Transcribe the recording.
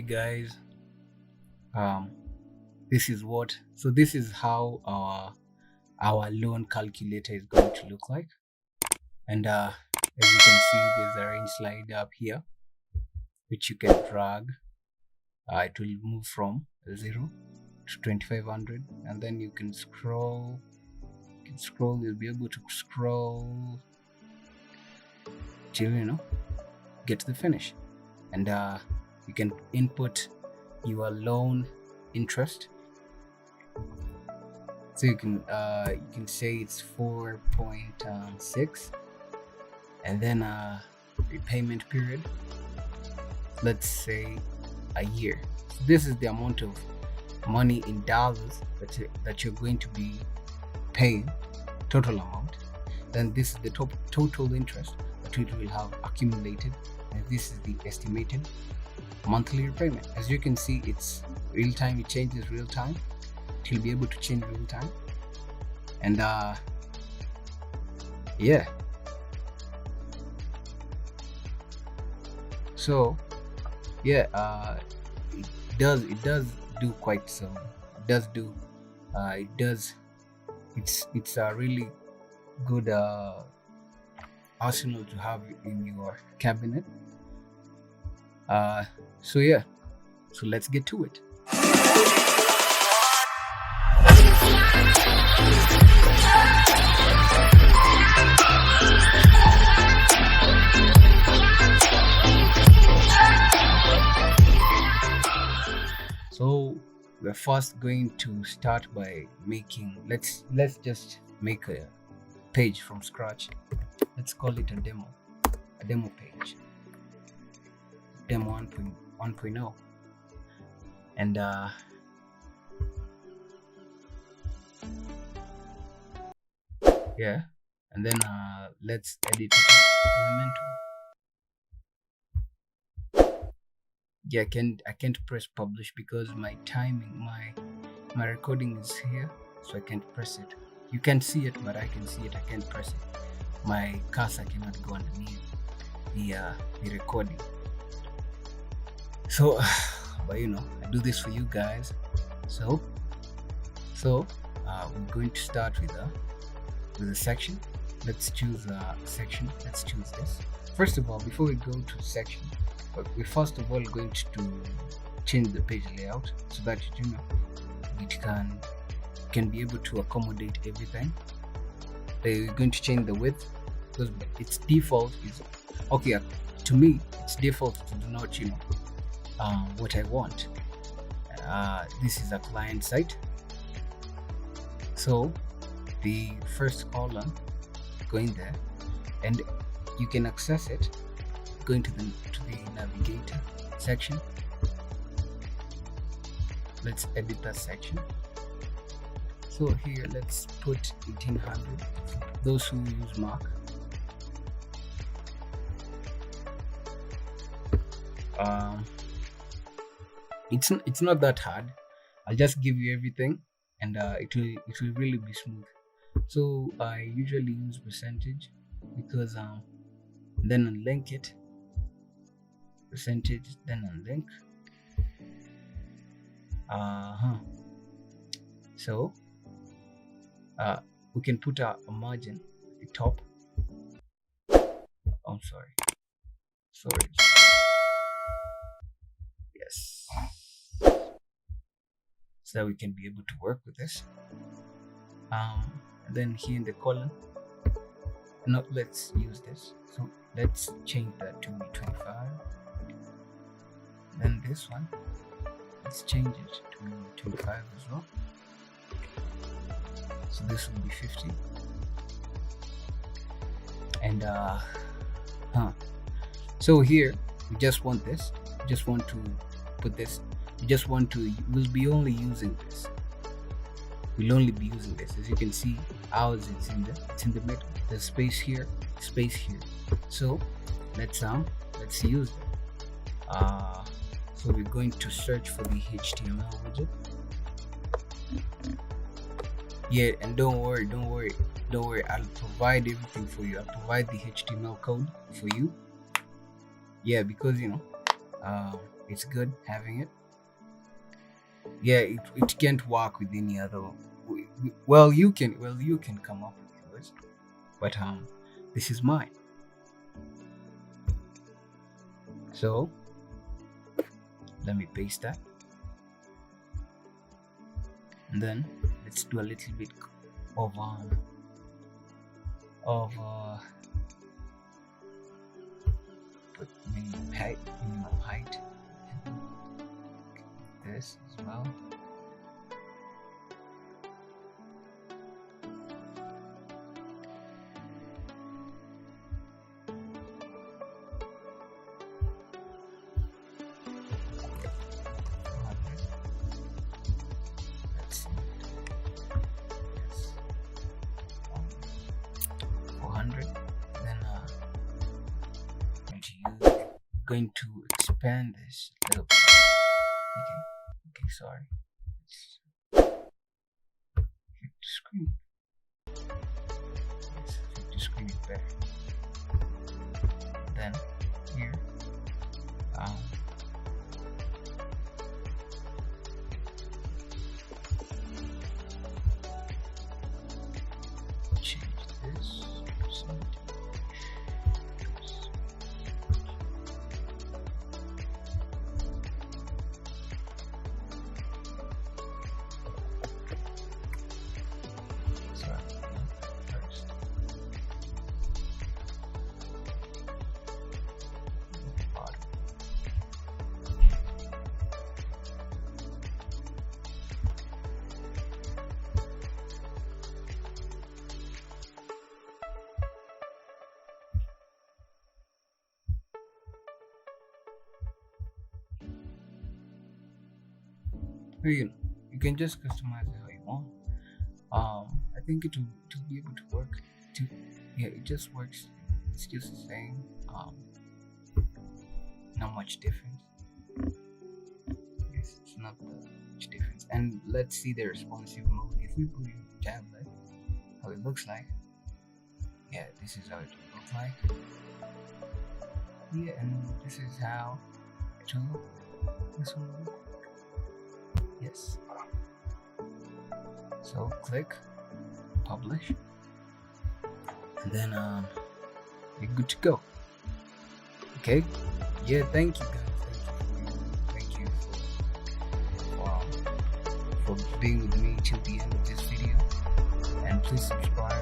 Hey guys, um, this is how our loan calculator is going to look like. And as you can see, there's a range slide up here which you can drag. It will move from 0 to 2500, and then you can scroll. You'll be able to scroll till get to the finish, and you can input your loan interest. So you can say it's 4.6, and then repayment period, let's say a year. So this is the amount of money in dollars that you're going to be paying, total amount. Then this is the total interest that it will have accumulated, and this is the estimated monthly repayment. As you can see, it's real time. It changes real time. It will be able to change real time, and yeah. So yeah, it does do quite some. It's a really good arsenal to have in your cabinet. So yeah, so let's get to it. So we're first going to start by making, let's just make a page from scratch. Let's call it a demo page, demo 1.0, and yeah, and then let's edit it in Elementor. Yeah, I can't press publish because my timing, my recording is here, so I can't press it. You can't see it, but I can see it. I can't press it. My cursor cannot go underneath the recording. So but I do this for you guys. So we're going to start with a section. Let's choose a section. Let's choose this. First of all, before we go to section, we're first of all going to change the page layout so that it can be able to accommodate everything. We're going to change the width because its default is okay. To me, it's default to not what I want. This is a client site, so the first column going there, and you can access it going to the navigator section. Let's edit that section. So here let's put 1800. Those who use Mac, it's not that hard. I'll just give you everything, and it will really be smooth. So I usually use percentage because then unlink it, percentage, then unlink. So we can put a margin at the top. I'm sorry. Yes, so that we can be able to work with this. And then here in the column, now let's use this. So let's change that to 25. Then this one, let's change it to 25 as well. So this will be 50. And so here we just want this. We just want to put this. We'll be only using this. We'll only be using this. As you can see, ours it's in the middle. There's space here, space here. So let's use them. So we're going to search for the HTML widget. Yeah, and don't worry, I'll provide everything for you. I'll provide the HTML code for you. Yeah, because it's good having it. Yeah, it can't work with any other. Well, you can come up with yours, but this is mine. So let me paste that, and then let's do a little bit of put minimum height, this as well. Let's see. Yes. 400. Then going to expand this a little bit. Okay, sorry. Let's hit the screen. Yes, hit the screen is better. Then here, change this percentage. You can just customize it how you want. I think it will be able to work. It just works. It's just the same. Not much difference. Yes, it's not much difference. And let's see the responsive mode. If we put in tablet, how it looks like. Yeah, this is how it will look like. Yeah, and this is how it will look. This will look. Yes. So click publish, and then you're good to go. Okay. Yeah. Thank you guys. Thank you for being with me till the end of this video, and please subscribe.